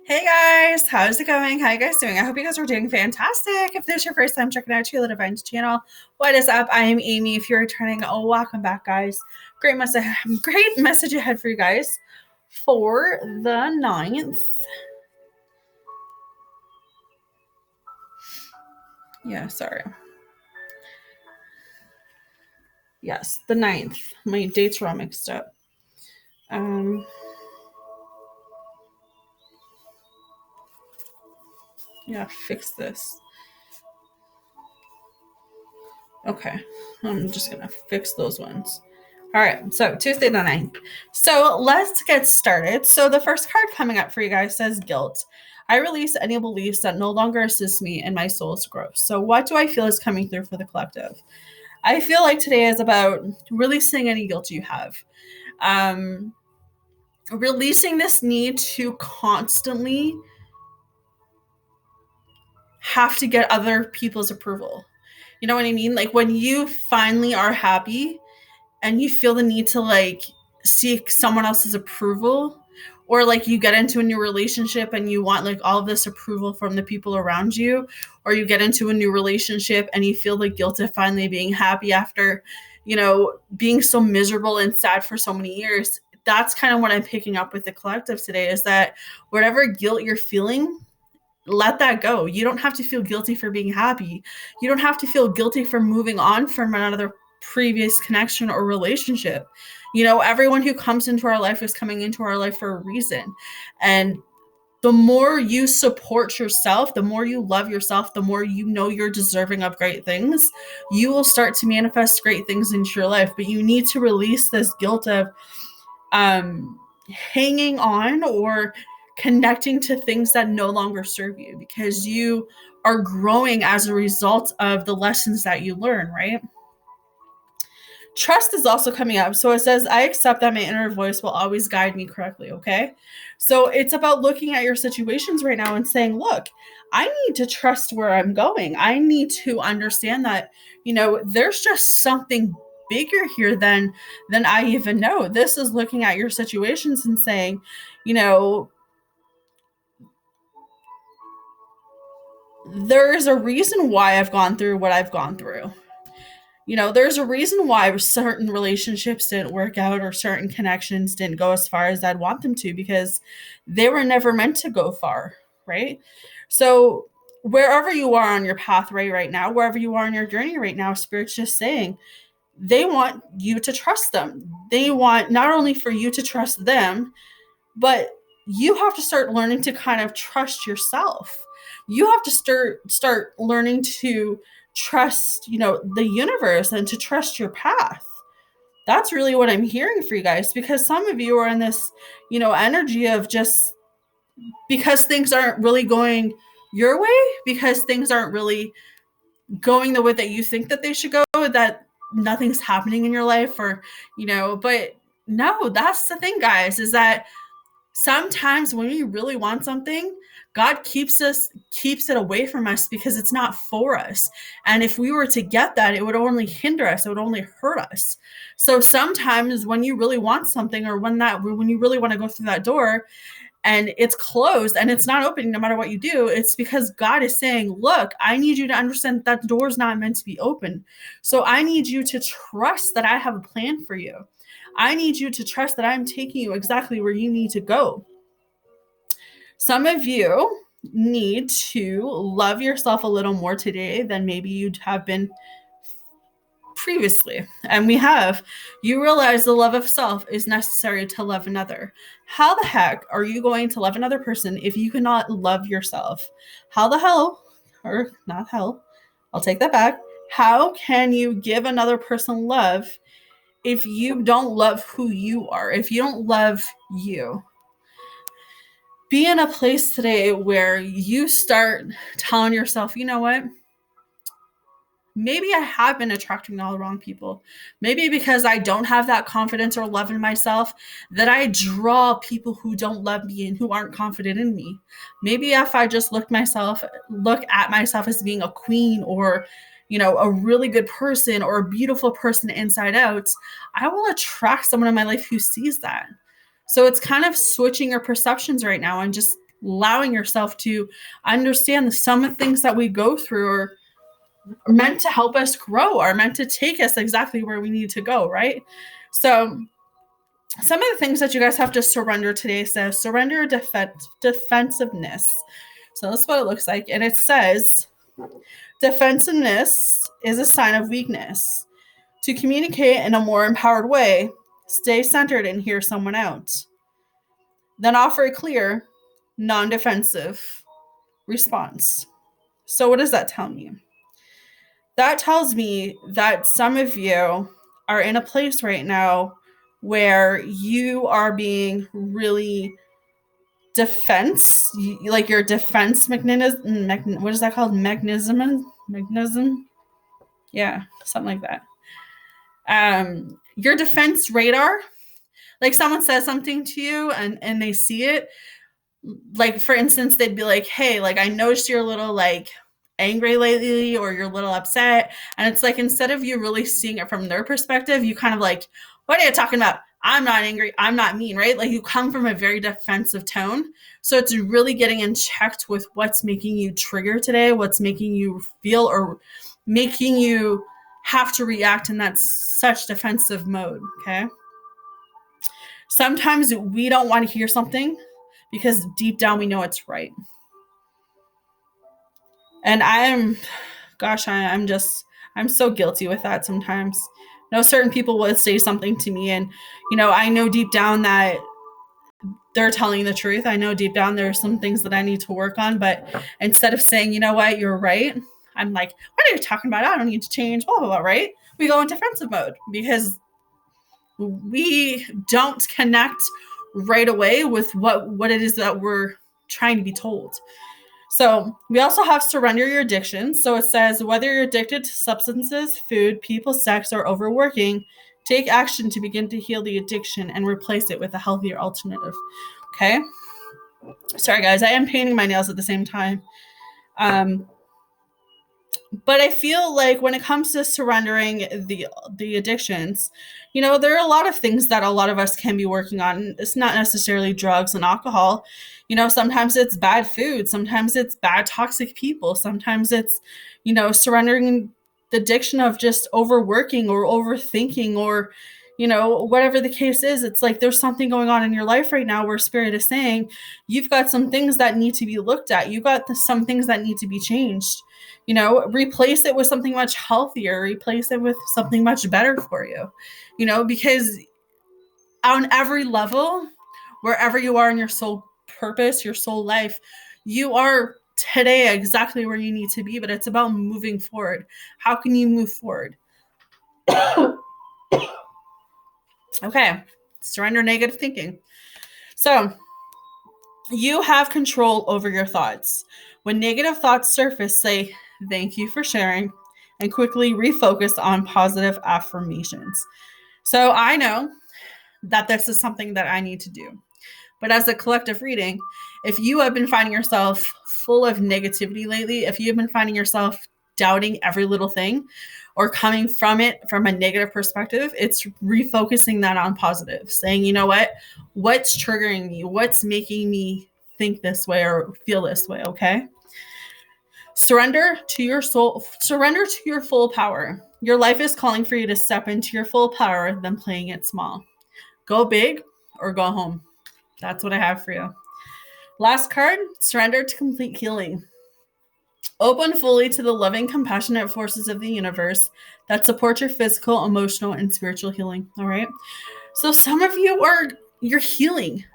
Hey guys, how's it going? How you guys doing? I hope you guys are doing fantastic. If this is your first time checking out Sheila Divine's channel, what is up? I am Amy. If you're returning, welcome back, guys. Great message ahead for you guys for the 9th. Yeah, sorry. Yes, the 9th. My dates were all mixed up. Yeah, fix this. Okay, I'm just gonna fix those ones. All right, so Tuesday the 9th. So let's get started. So the first card coming up for you guys says guilt. I release any beliefs that no longer assist me in my soul's growth. So what do I feel is coming through for the collective? I feel like today is about releasing any guilt you have. Releasing this need to constantly have to get other people's approval. You know what I mean? Like when you finally are happy and you feel the need to like seek someone else's approval, or like you get into a new relationship and you want like all of this approval from the people around you, or you get into a new relationship and you feel the guilt of finally being happy after, being so miserable and sad for so many years. That's kind of what I'm picking up with the collective today, is that whatever guilt you're feeling, let that go. You don't have to feel guilty for being happy. You don't have to feel guilty for moving on from another previous connection or relationship. Everyone who comes into our life is coming into our life for a reason. And the more you support yourself, the more you love yourself, the more you know you're deserving of great things, you will start to manifest great things into your life. But you need to release this guilt of hanging on or connecting to things that no longer serve you, because you are growing as a result of the lessons that you learn, right? Trust is also coming up. So it says, I accept that my inner voice will always guide me correctly. Okay. So it's about looking at your situations right now and saying, look, I need to trust where I'm going. I need to understand that, there's just something bigger here than I even know. This is looking at your situations and saying, there's a reason why I've gone through what I've gone through. There's a reason why certain relationships didn't work out or certain connections didn't go as far as I'd want them to, because they were never meant to go far, right? So wherever you are on your path right now, wherever you are on your journey right now, Spirit's just saying they want you to trust them. They want not only for you to trust them, but you have to start learning to kind of trust yourself. You have to start learning to trust, the universe, and to trust your path. That's really what I'm hearing for you guys, because some of you are in this, energy of just because things aren't really going your way, because things aren't really going the way that you think that they should go, that nothing's happening in your life, or, but no, that's the thing, guys, is that sometimes when we really want something, God keeps it away from us because it's not for us. And if we were to get that, it would only hinder us. It would only hurt us. So sometimes when you really want something, or when you really want to go through that door and it's closed and it's not opening no matter what you do, it's because God is saying, look, I need you to understand that the door is not meant to be open. So I need you to trust that I have a plan for you. I need you to trust that I'm taking you exactly where you need to go. Some of you need to love yourself a little more today than maybe you have been previously. And you realize the love of self is necessary to love another. How the heck are you going to love another person if you cannot love yourself? How the hell, or not hell, I'll take that back. How can you give another person love if you don't love who you are, if you don't love you? Be in a place today where you start telling yourself, you know what? Maybe I have been attracting all the wrong people. Maybe because I don't have that confidence or love in myself, that I draw people who don't love me and who aren't confident in me. Maybe if I just look at myself as being a queen, or, a really good person, or a beautiful person inside out, I will attract someone in my life who sees that. So it's kind of switching your perceptions right now and just allowing yourself to understand that some of the things that we go through are meant to help us grow, are meant to take us exactly where we need to go, right? So some of the things that you guys have to surrender today says surrender defensiveness. So that's what it looks like. And it says defensiveness is a sign of weakness. To communicate in a more empowered way, stay centered and hear someone out. Then offer a clear, non-defensive response. So what does that tell me? That tells me that some of you are in a place right now where you are being really like your defense mechanism, what is that called? Mechanism? Yeah, something like that. Your defense radar, like someone says something to you and they see it, like for instance, they'd be like, hey, like I noticed you're a little like angry lately or you're a little upset. And it's like, instead of you really seeing it from their perspective, you kind of like, what are you talking about? I'm not angry. I'm not mean, right? Like you come from a very defensive tone. So it's really getting in checked with what's making you trigger today, what's making you feel or making you have to react in that such defensive mode. Okay. Sometimes we don't want to hear something because deep down we know it's right. And I'm so guilty with that sometimes. Certain people would say something to me and, I know deep down that they're telling the truth. I know deep down there are some things that I need to work on, but instead of saying, you know what, you're right, I'm like, what are you talking about? I don't need to change, blah, blah, blah, right? We go in defensive mode because we don't connect right away with what it is that we're trying to be told. So we also have surrender your addiction. So it says, whether you're addicted to substances, food, people, sex, or overworking, take action to begin to heal the addiction and replace it with a healthier alternative. Okay. Sorry, guys. I am painting my nails at the same time. But I feel like when it comes to surrendering the addictions, there are a lot of things that a lot of us can be working on. It's not necessarily drugs and alcohol. Sometimes it's bad food. Sometimes it's bad toxic people. Sometimes it's, surrendering the addiction of just overworking or overthinking or, whatever the case is. It's like there's something going on in your life right now where spirit is saying you've got some things that need to be looked at. You've got some things that need to be changed. Replace it with something much healthier, replace it with something much better for you, because on every level, wherever you are in your soul purpose, your soul life, you are today exactly where you need to be, but it's about moving forward. How can you move forward? Okay. Surrender negative thinking. So you have control over your thoughts. When negative thoughts surface, say, thank you for sharing, and quickly refocus on positive affirmations. So I know that this is something that I need to do. But as a collective reading, if you have been finding yourself full of negativity lately, if you've been finding yourself doubting every little thing or coming from it from a negative perspective, it's refocusing that on positive, saying, you know what, what's triggering me? What's making me think this way or feel this way? Okay. Surrender to your soul, surrender to your full power. Your life is calling for you to step into your full power than playing it small. Go big or go home. That's what I have for you. Last card, surrender to complete healing. Open fully to the loving, compassionate forces of the universe that support your physical, emotional, and spiritual healing. All right. So some of you you're healing.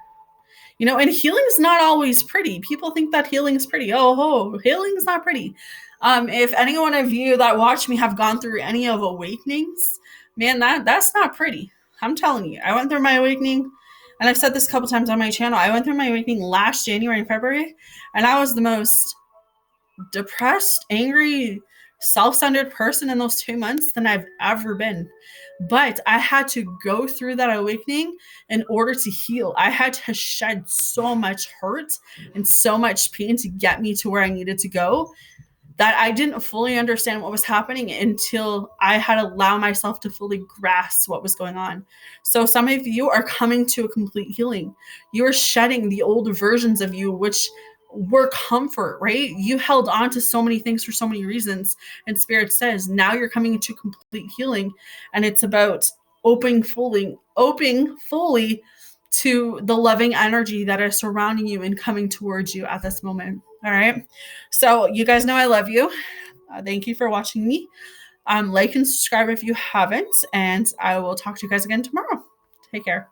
And healing is not always pretty. People think that healing is pretty. Healing is not pretty. If any one of you that watch me have gone through any of awakenings, man, that's not pretty. I'm telling you, I went through my awakening, and I've said this a couple times on my channel. I went through my awakening last January and February, and I was the most depressed, angry, self-centered person in those 2 months than I've ever been. But I had to go through that awakening in order to heal. I had to shed so much hurt and so much pain to get me to where I needed to go. that I didn't fully understand what was happening until I had to allow myself to fully grasp what was going on. So some of you are coming to a complete healing. You're shedding the old versions of you, which were comfort, right? You held on to so many things for so many reasons. And Spirit says, now you're coming into complete healing. And it's about opening fully to the loving energy that is surrounding you and coming towards you at this moment. All right. So you guys know I love you. Thank you for watching me. Like and subscribe if you haven't. And I will talk to you guys again tomorrow. Take care.